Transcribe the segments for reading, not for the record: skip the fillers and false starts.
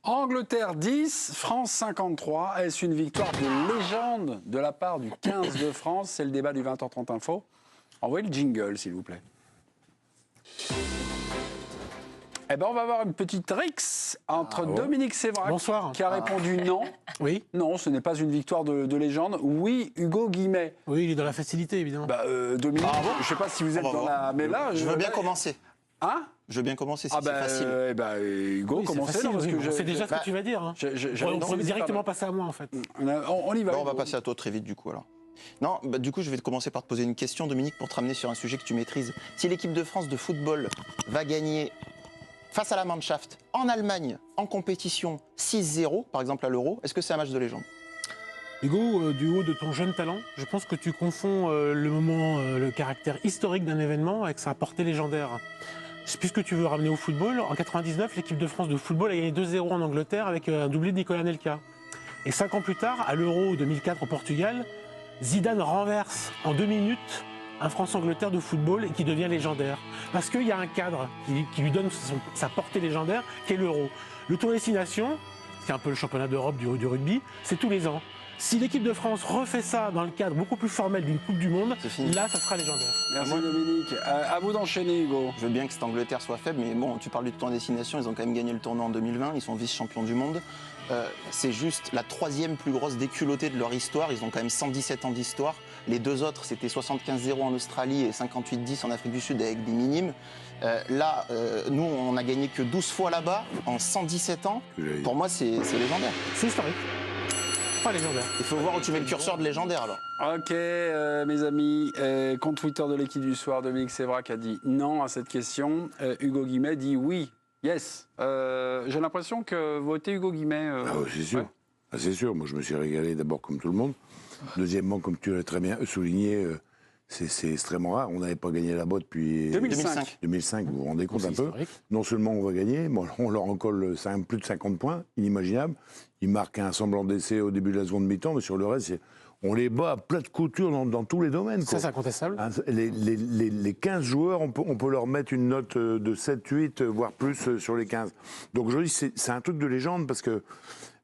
Angleterre 10, France 53. Est-ce une victoire de légende de la part du 15 de France? C'est le débat du 20h30 Info. Envoyez le jingle, s'il vous plaît. Eh ben, on va avoir une petite rixe entre Dominique Sévrac, qui a répondu non. Oui. Non, ce n'est pas une victoire de légende. Oui, Hugo Guimet. Oui, il est dans la facilité, évidemment. Dominique, je ne sais pas si vous êtes dans la... Mais là, je veux bien commencer. Hein? Je veux bien commencer si c'est facile. Hugo, commencez. C'est déjà ce que tu vas dire. Hein. On peut directement passer à moi, en fait. On y va. Bon, on va passer à toi très vite, du coup, alors. Non, du coup, je vais commencer par te poser une question, Dominique, pour te ramener sur un sujet que tu maîtrises. Si l'équipe de France de football va gagner face à la Mannschaft en Allemagne, en compétition 6-0, par exemple à l'Euro, est-ce que c'est un match de légende? Hugo, du haut de ton jeune talent, je pense que tu confonds le caractère historique d'un événement avec sa portée légendaire. Puisque tu veux ramener au football, en 99, l'équipe de France de football a gagné 2-0 en Angleterre avec un doublé de Nicolas Anelka. Et 5 ans plus tard, à l'Euro 2004 au Portugal, Zidane renverse en 2 minutes un France-Angleterre de football et qui devient légendaire. Parce qu'il y a un cadre qui lui donne sa portée légendaire, qui est l'Euro. Le Tour Destination, c'est un peu le championnat d'Europe du rugby, c'est tous les ans. Si l'équipe de France refait ça dans le cadre beaucoup plus formel d'une Coupe du Monde, là, ça sera légendaire. Merci Dominique. À vous d'enchaîner, Hugo. Je veux bien que cette Angleterre soit faible, mais bon, tu parles du Tour Destination, ils ont quand même gagné le tournoi en 2020, ils sont vice-champions du monde. C'est juste la 3e plus grosse déculottée de leur histoire. Ils ont quand même 117 ans d'histoire. Les deux autres, c'était 75-0 en Australie et 58-10 en Afrique du Sud avec des minimes. Nous, on a gagné que 12 fois là-bas en 117 ans. Pour moi, c'est légendaire. C'est historique. Pas légendaire. Il faut voir où tu mets le curseur de légendaire, alors. Ok, mes amis, compte Twitter de l'équipe du soir, Dominique Sévrac a dit non à cette question. Hugo Guimet dit oui. Yes. J'ai l'impression que voter Hugo Guimet... c'est sûr. Ouais. C'est sûr. Moi, je me suis régalé d'abord comme tout le monde. Deuxièmement, comme tu l'as très bien souligné, c'est extrêmement rare. On n'avait pas gagné là-bas depuis 2005. 2005, vous vous rendez compte un peu. Non seulement on va gagner, mais on leur en colle plus de 50 points, inimaginable. Ils marquent un semblant d'essai au début de la seconde mi-temps, mais sur le reste, on les bat à plat de couture dans tous les domaines. Ça, c'est incontestable. Les 15 joueurs, on peut leur mettre une note de 7, 8, voire plus sur les 15. Donc je dis, c'est un truc de légende parce que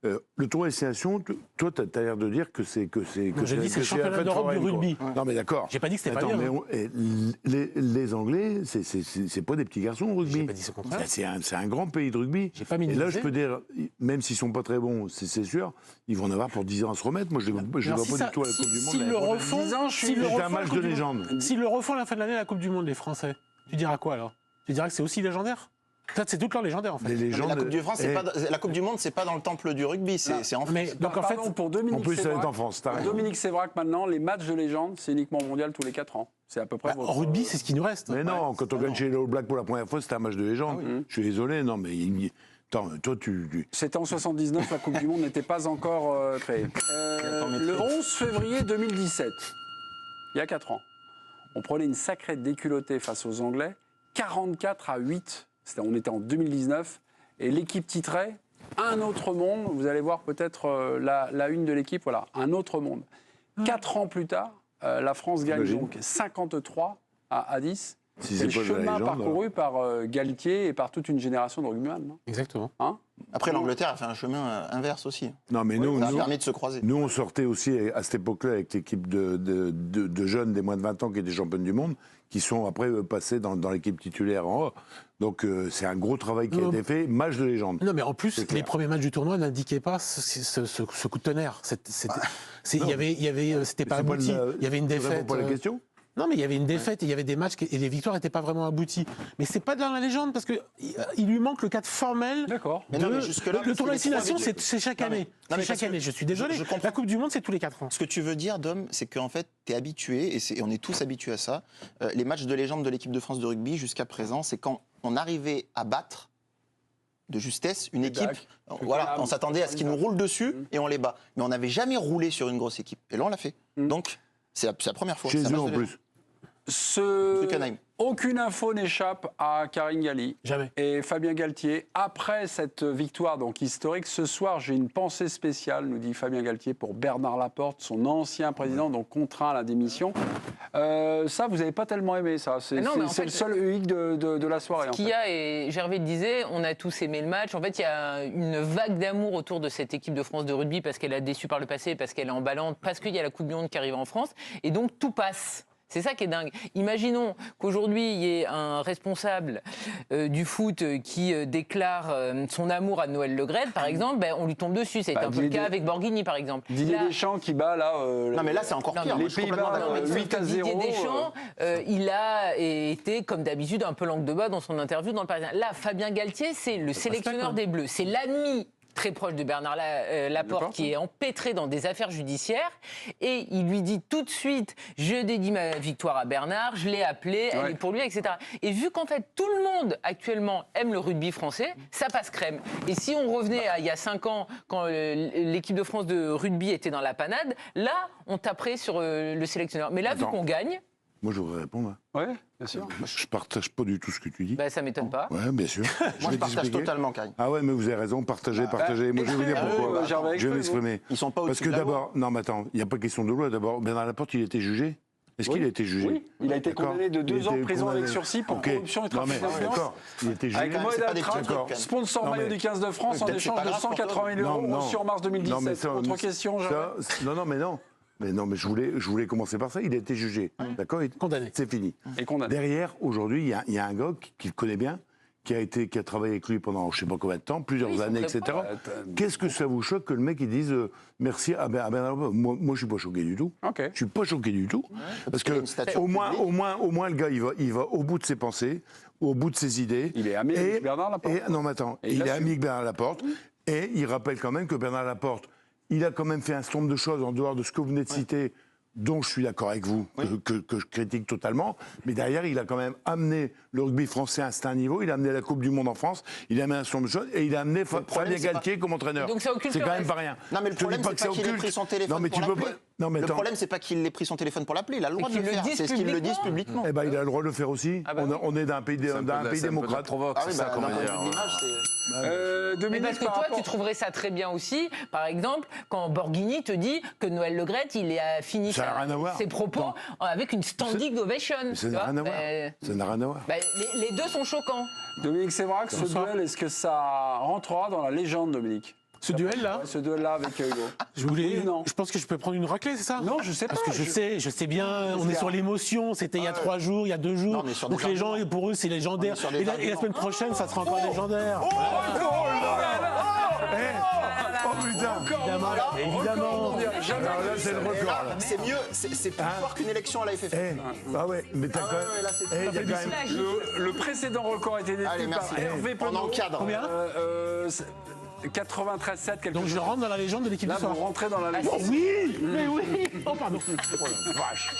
le Tour Destination, toi, tu as l'air de dire que c'est j'ai dit c'est le championnat d'Europe du rugby. Ouais. Non, mais d'accord. J'ai pas dit que c'était pas bien. Les Anglais, c'est pas des petits garçons au rugby. J'ai pas dit ce contraire. C'est un grand pays de rugby. J'ai pas Et là, je peux dire, même s'ils sont pas très bons, c'est sûr, ils vont en avoir pour 10 ans à se remettre. Moi, je ne vois pas du tout à la Coupe du Monde. S'ils le refont, c'est un match de légende. S'ils le refont à la fin de l'année à la Coupe du Monde, les Français, tu diras quoi alors? Tu diras que c'est aussi légendaire? C'est tout leur légendaire en fait. La Coupe du France, la Coupe du Monde, c'est pas dans le temple du rugby, c'est en France. Mais donc en fait, pour Dominique en plus, ça va être en France. France. Dominique Sévrac, maintenant, les matchs de légende, c'est uniquement mondial tous les 4 ans. C'est à peu près. En rugby, c'est ce qui nous reste. Mais non, quand on gagne chez les All Blacks pour la première fois, c'était un match de légende. Je suis désolé, non, mais attends, toi, C'était en 79, la Coupe du Monde n'était pas encore créée. Le 11 février 2017, il y a 4 ans, on prenait une sacrée déculottée face aux Anglais, 44-8. On était en 2019 et l'équipe titrait Un autre monde. Vous allez voir peut-être la une de l'équipe, voilà, Un autre monde. 4 ans plus tard, la France gagne donc 53 à 10. C'est le chemin parcouru par Galtier et par toute une génération de rugbyman. Exactement. Hein? Après, l'Angleterre a fait un chemin inverse aussi. Non, mais ça a permis de se croiser. Nous, on sortait aussi à cette époque-là avec l'équipe de jeunes des moins de 20 ans qui étaient championnes du monde, qui sont après passés dans l'équipe titulaire en haut. Donc c'est un gros travail qui a été fait, match de légende. Non, mais en plus, les premiers matchs du tournoi n'indiquaient pas ce coup de tonnerre. C'était pas abouti. Il y avait une défaite. Pas la question. Non, mais il y avait une défaite, et il y avait des matchs et les victoires n'étaient pas vraiment abouties. Mais c'est pas dans la légende parce que il lui manque le cadre formel. D'accord. Le Tour de Destination, c'est chaque année. Chaque année. Je suis désolé. La Coupe du Monde, c'est tous les 4 ans. Ce que tu veux dire, Dom, c'est qu'en fait, tu es habitué, et on est tous habitués à ça. Les matchs de légende de l'équipe de France de rugby jusqu'à présent, c'est quand on arrivait à battre de justesse une équipe. Voilà, on s'attendait à ce qu'ils nous roulent dessus et on les bat. Mais on n'avait jamais roulé sur une grosse équipe. Et là, on l'a fait. Donc, c'est la première fois. Chez eux en plus. Aucune info n'échappe à Karine Galli Jamais. et Fabien Galtier. Après cette victoire donc historique, ce soir, j'ai une pensée spéciale, nous dit Fabien Galtier, pour Bernard Laporte, son ancien président, donc contraint à la démission. Ça, vous n'avez pas tellement aimé ça. C'est le seul hic de la soirée. Ce qu'il y a, et Gervais le disait, on a tous aimé le match. En fait, il y a une vague d'amour autour de cette équipe de France de rugby parce qu'elle a déçu par le passé, parce qu'elle est emballante, parce qu'il y a la Coupe du Monde qui arrive en France. Et donc, tout passe. C'est ça qui est dingue. Imaginons qu'aujourd'hui, il y ait un responsable du foot qui déclare son amour à Noël Le Graët, par exemple, ben, on lui tombe dessus. C'est un peu le cas avec Borghini, par exemple. Didier Deschamps qui bat là... Non, mais là, c'est encore pire. Les Pays-Bas, 8-0. Didier Deschamps, il a été, comme d'habitude, un peu langue de bois dans son interview dans le Parisien. Là, Fabien Galtier, c'est le sélectionneur des Bleus. C'est l'ami très proche de Bernard Laporte, qui est empêtré dans des affaires judiciaires, et il lui dit tout de suite, je dédie ma victoire à Bernard, je l'ai appelé, elle est pour lui, etc. Et vu qu'en fait tout le monde actuellement aime le rugby français, ça passe crème. Et si on revenait à il y a 5 ans, quand l'équipe de France de rugby était dans la panade, là on taperait sur le sélectionneur. Mais là, vu qu'on gagne... Moi, je voudrais répondre. Oui, bien sûr. Je partage pas du tout ce que tu dis. Bah, ça m'étonne pas. Ouais, bien sûr. Moi, je partage totalement, Karine. Ah ouais, mais vous avez raison, partagez. Moi, je vais vous dire pourquoi. Gervais, Je vais m'exprimer. Ils sont pas Parce au-dessus que de la loi. d'abord, non, mais attends, il n'y a pas question de loi. D'abord, Bernard Laporte, il a été jugé. Est-ce qu'il a été jugé? Oui, il a été D'accord. condamné de 2 Il a ans de été prison avec condamné. sursis pour Ok. corruption et Non, mais trafic d'influence. d'accord, il a été jugé. Avec Mohamed c'est pas des Altrad, petits trucs, quand même. sponsor Non, maillot mais- du 15 de France en peut-être c'est échange pas de grave pour toi. 180 000 euros reçus en mars 2017. Autre question, Gervais. Non, mais je voulais commencer par ça. Il a été jugé. D'accord. Condamné. C'est fini. Et condamné. Derrière, aujourd'hui, il y a un gars qui le connaît bien, qui a travaillé avec lui pendant je sais pas combien de temps, plusieurs Oui, ils sont années, très etc. proches. Qu'est-ce que ça vous choque que le mec il dise merci à Bernard Laporte? Moi, je suis pas choqué du tout. Ok. Je suis pas choqué du tout, parce qu'il y a que une stature au moins, publique. le gars, il va au bout de ses pensées, au bout de ses idées. Il est ami avec Bernard Laporte. Non, mais attends, Et il il est l'assume. ami avec Bernard Laporte, et il rappelle quand même que Bernard Laporte, il a quand même fait un certain nombre de choses en dehors de ce que vous venez de citer, dont je suis d'accord avec vous, que je critique totalement, mais derrière, il a quand même amené le rugby français à un certain niveau, il a amené la Coupe du Monde en France, il a amené un certain nombre de choses, et il a amené Fabien Galtier comme entraîneur. Donc ça occulte C'est le quand même reste. pas rien. Non, mais le Je te dis problème, c'est que pas qu'il ait occulte. pris son téléphone Non, mais pour tu peux l'appeler. pas. Non, mais Le attends. problème, c'est pas qu'il ait pris son téléphone pour l'appeler. Il a le droit de qu'il le le faire. dise C'est ce qu'il le dise publiquement. Eh ben, il a le droit de le faire aussi. Ah bah On est dans un pays, démocrate. provoque, Ah c'est oui, ça bah, qu'on d'un va point de dire. vue de l'image, c'est... Mais Dominique, parce que par toi, rapport- tu trouverais ça très bien aussi, par exemple, quand Borghini te dit que Noël Le Graët, il a fini Ça n'a rien à voir. ses propos Non. avec une standing ovation. Ça tu n'a vois. rien à voir. Ça n'a rien à voir. Bah, les deux sont choquants. Dominique Sévrac, ce duel, est-ce que ça rentrera dans la légende, Dominique? Ce duel-là, Ce duel-là avec Hugo. Oui ou non? je pense que je peux prendre une raclée, c'est ça? Non, je sais pas. Parce que je sais bien, on est sur l'émotion, c'était il y a 3 jours, il y a 2 jours. Non, on est sur Donc des les gens, arguments. pour eux, c'est légendaire. On est sur des Et la arguments. semaine prochaine, ça sera encore légendaire. Oh putain. Évidemment. Jamais. Alors là, c'est le record. Là, là. c'est mieux, c'est plus fort qu'une élection à la FFF. Ah ouais, mais t'as quand même. ouais, là, c'est- il y a quand même. Le précédent record a été détenu Allez, par merci. Hervé On Penaud. encadre. Combien 93-7, quelque Donc chose. je rentre dans la légende de l'équipe Là, de vous soir. rentrez dans la légende. Oui, mais oui. Oh, pardon. Vache.